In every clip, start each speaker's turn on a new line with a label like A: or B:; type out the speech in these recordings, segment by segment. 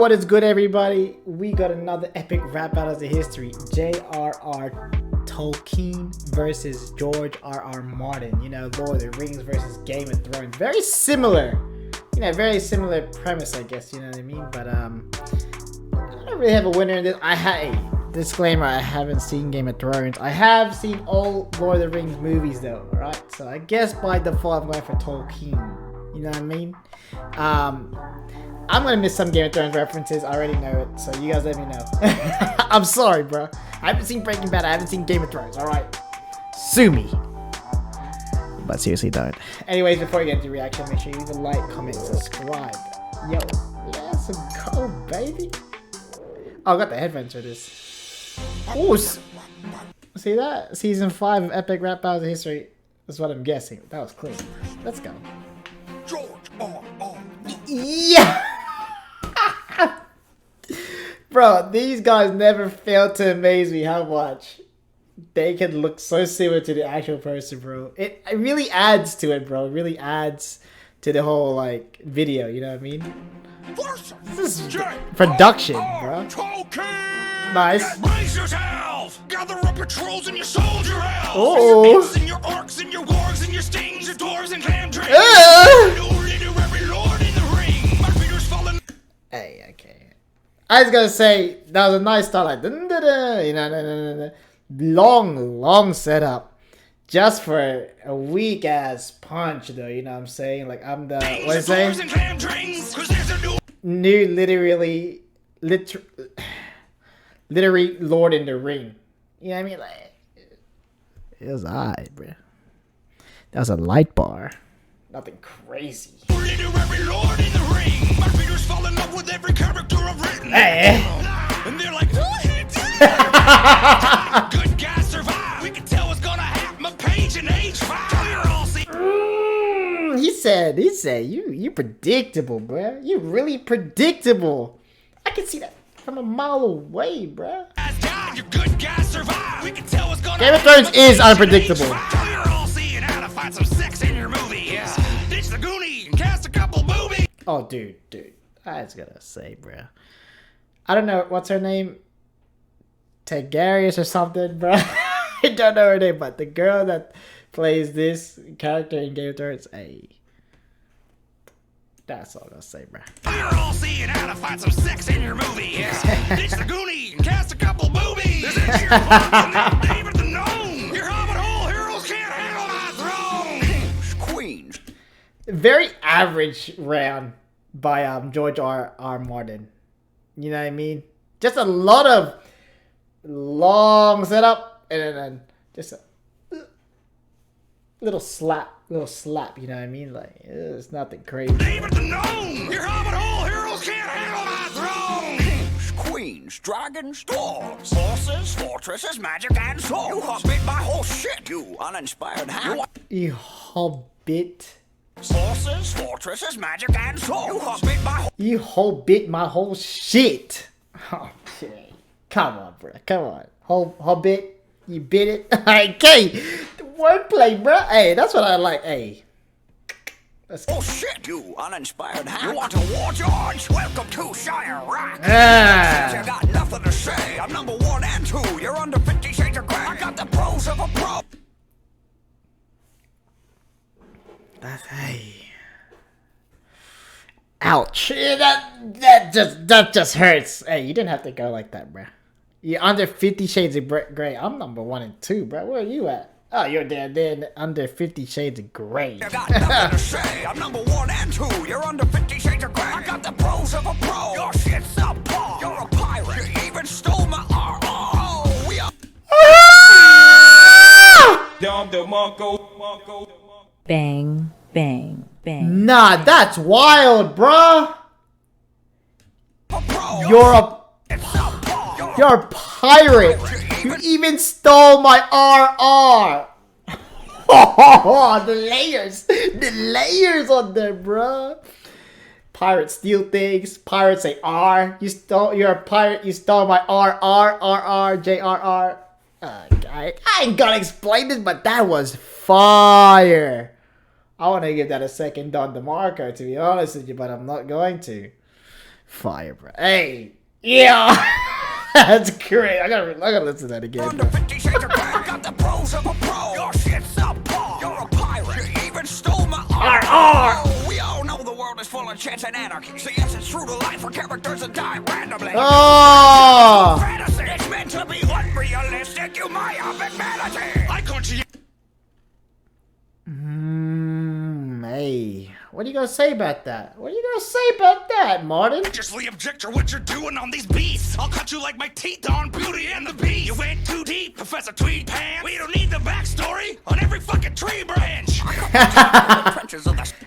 A: what is good, everybody? We got another epic rap battle of the history. J.R.R. Tolkien versus George R.R. Martin. You know, Lord of the Rings versus Game of Thrones. Very similar. You know, very similar premise, I guess. You know what I mean? But I don't really have a winner in this. Disclaimer: I haven't seen Game of Thrones. I have seen all Lord of the Rings movies, though. Alright, so I guess by default I'm going for Tolkien. You know what I mean? I'm gonna miss some Game of Thrones references. I already know it, so you guys let me know. I'm sorry, bro. I haven't seen Breaking Bad. I haven't seen Game of Thrones. All right, sue me. But seriously, don't. Anyways, before you get into the reaction, make sure you leave a like, comment, subscribe. Yo, let's go, baby. Oh, I got the headphones for this. Ooh, see that? Season 5 of Epic Rap Battles of History. That's what I'm guessing. That was clean. Let's go.
B: George R.R.
A: Yeah. Bro, these guys never fail to amaze me how much they can look so similar to the actual person, bro. It really adds to it, bro. It really adds to the whole, like, video, you know what I mean? This is production, bro. Nice.
B: Brace yourself! Gather up your trolls and your soldier elves!
A: Oh.
B: Your and your orcs and your wargs and your stings, your dwarves and clan trains!
A: Hey, okay. I was gonna say that was a nice start, like dun, dun, dun, you know, long setup, just for a weak ass punch, though. You know what I'm saying? Like I'm the what is it? New literary Lord in the Ring. You know what I mean? Like it was alright, bro. That was a light bar. Nothing crazy.
B: Lord in the Ring. My readers fall in love with every character I've written.
A: Hey.
B: And they're like, good guys survive. We can tell what's gonna happen. A page in age 5. You're all see.
A: He said, you predictable, bro. You really predictable. I can see that from a mile away, bro.
B: Your good guys survive. We can tell what's gonna
A: Game of Thrones is unpredictable.
B: You're all seeing how to find some sex in your movie. Ditch the Goonie and cast a couple boobies.
A: Oh, dude. I was gonna say, bro. I don't know. What's her name? Targaryen or something, bro. I don't know her name, but the girl that plays this character in Game of Thrones, hey. That's all I'm gonna say, bro.
B: You're all seeing how to find some sex in your movie. Ditch the Goonie and cast a couple boobies. David the Gnome. Your hobbit hole heroes can't handle my throne. Queens.
A: Very average round by George R.R. Martin. You know what I mean? Just a lot of long setup and then just a little slap. You know what I mean? Like it's nothing crazy.
B: David the Gnome. Your hobbit hole heroes can't handle my throne. Queens, dragons, dwarves, horses, fortresses, magic, and swords. You hobbit my whole shit, you uninspired hack.
A: You hobbit.
B: Horses, fortresses, magic, and swords.
A: You hobbit my whole shit. Oh, shit. Come on, bro. Come on. Hobbit. You bit it. Okay. The wordplay, bro. Hey, that's what I like. Hey.
B: Oh shit, you uninspired hack. You want to war, George? Welcome to Shire Rock.
A: Ah.
B: You got nothing to say. I'm number 1 and 2. You're under 50 Shades of Grey. I got the pros of a pro.
A: That's hey. Ouch. That just hurts. Hey, you didn't have to go like that, bro. You're under 50 Shades of Grey. I'm number 1 and 2, bro. Where are you at? Oh, you're there under 50 Shades of Grey.
B: You got nothing to say. I'm number 1 and 2. You're under 50 Shades of Grey. I got the pros of a pro. Your shit's a ball. You're a pirate. You even stole my RR. Oh, we are.
C: Bang, bang, bang.
A: Nah, that's wild, bruh. You're a pirate. You even stole my RR. Oh, the layers on there, bruh. Pirates steal things. Pirates say R. You're a pirate. You stole my RR, JRR. I ain't gonna explain this, but that was fire. I want to give that a second Don DeMarco, to be honest with you, but I'm not going to. Fire, bro. Hey, yeah, that's great. I gotta listen to that again.
B: Under 50 shades of gray, got the pros of a pro. Your shit's subpar. You're a pirate. You even stole my art. Oh, we all know the world is full of chance and anarchy. So yes, it's true to life for characters that die randomly.
A: Oh,
B: Fantasy, it's meant to be unrealistic. You myopic vanity. I country.
A: Hey, what are you gonna say about that? What are you gonna say about that, Martin?
B: Justly object to what you're doing on these beats. I'll cut you like my teeth on Beauty and the Beast. You went too deep, Professor Tweed Pants. We don't need the backstory on every fucking tree branch.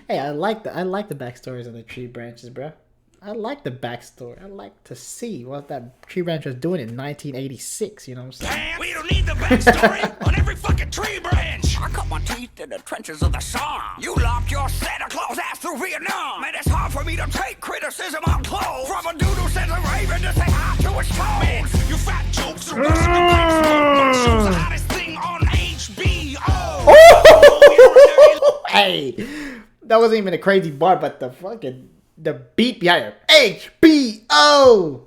A: Hey, I like the backstories of the tree branches, bro. I like the backstory. I like to see what that tree branch was doing in 1986. You know what I'm saying?
B: We don't need the backstory on every fucking tree branch. I cut my teeth in the trenches of the sun. You locked your Santa Claus ass through Vietnam. Man, it's hard for me to take criticism on clothes. From a dude who sends a raven to say hi to his toes. Man, you fat jokes are worse than pink smoke. My show's the hottest thing on HBO.
A: Hey, that wasn't even a crazy bar, but the beat behind it. HBO.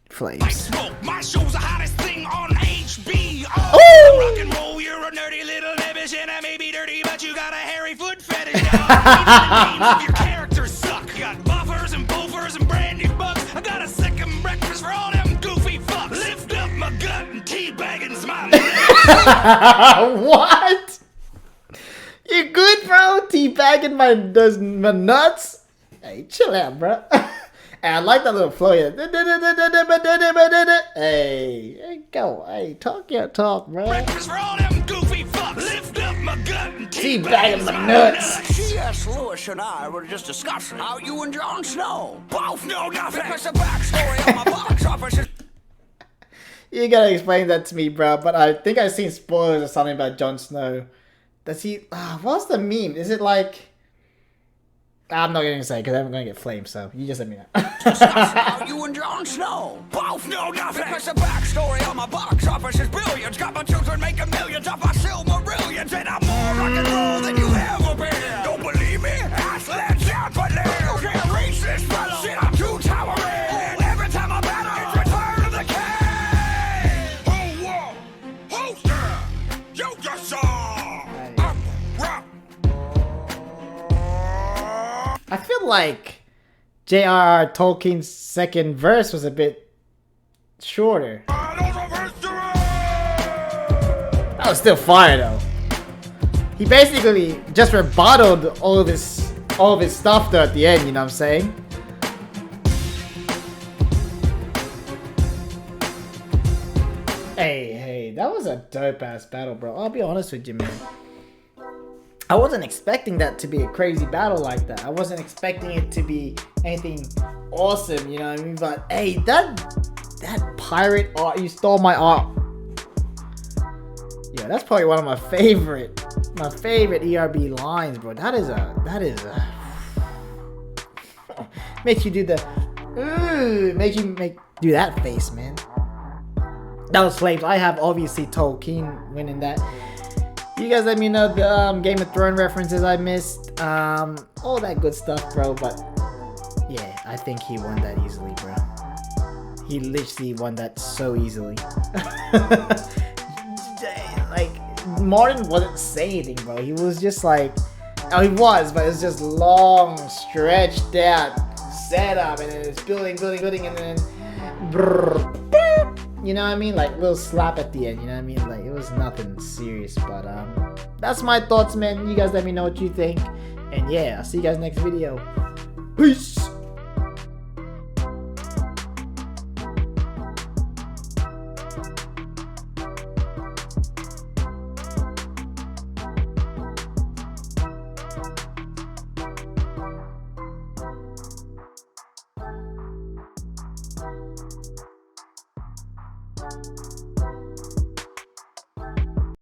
A: Flames.
B: My show's the hottest thing on HBO. Rock and roll, you're a nerdy little nebbish, and I may be dirty, but you got a hairy foot fetish. Even the names of your characters suck. You got buffers and buffers and brandy bugs. I got a second breakfast for all them goofy fucks. Lift up my gut and teabagging smile.
A: What? You good, bro? Teabagging my nuts? Hey, chill out, bro. And I like that little flow here. Hey, go. Hey, talk your talk, bro.
B: Breakfast for all them goofy fucks. Lift up my gut and
A: Teabagging my nuts.
B: C.S. Lewis and I were just discussing how you and Jon Snow both know nothing. Because the backstory on my box office is...
A: You gotta explain that to me, bro. But I think I've seen spoilers or something about Jon Snow. Does he... what's the meme? Is it like... I'm not gonna say because I'm gonna get flamed, so you just let me know.
B: How you and Jon Snow both know nothing. Because the backstory on my box office is brilliant. Got my children making millions off my Silmarillions, and I'm more rock and roll than you ever been. Don't believe me? Ask Led Zeppelin. You can't reach this fellow. Shit, I'm too towering. Every time I battle, it's Return of the King. Ho, whoa, holster, you just saw.
A: I feel like J.R.R. Tolkien's second verse was a bit shorter. That was still fire though. He basically just rebutted all of his stuff though at the end, you know what I'm saying? Hey, that was a dope ass battle, bro. I'll be honest with you, man. I wasn't expecting that to be a crazy battle like that. I wasn't expecting it to be anything awesome, you know what I mean? But hey, that pirate art, you stole my art. Yeah, that's probably one of my favorite ERB lines, bro. That is a makes you do the do that face, man. That was flames. I have obviously Tolkien winning that. You guys let me know the Game of Thrones references I missed, all that good stuff, bro. But yeah, I think he won that easily, bro. He literally won that so easily. Like Martin wasn't saying anything, bro. He was just like, oh, he was, but it's just long, stretched out setup, and then it's building, and then, you know what I mean? Like little slap at the end, you know what I mean? Like it was nothing serious, but that's my thoughts, man. You guys let me know what you think, and yeah, I'll see you guys next video. Peace.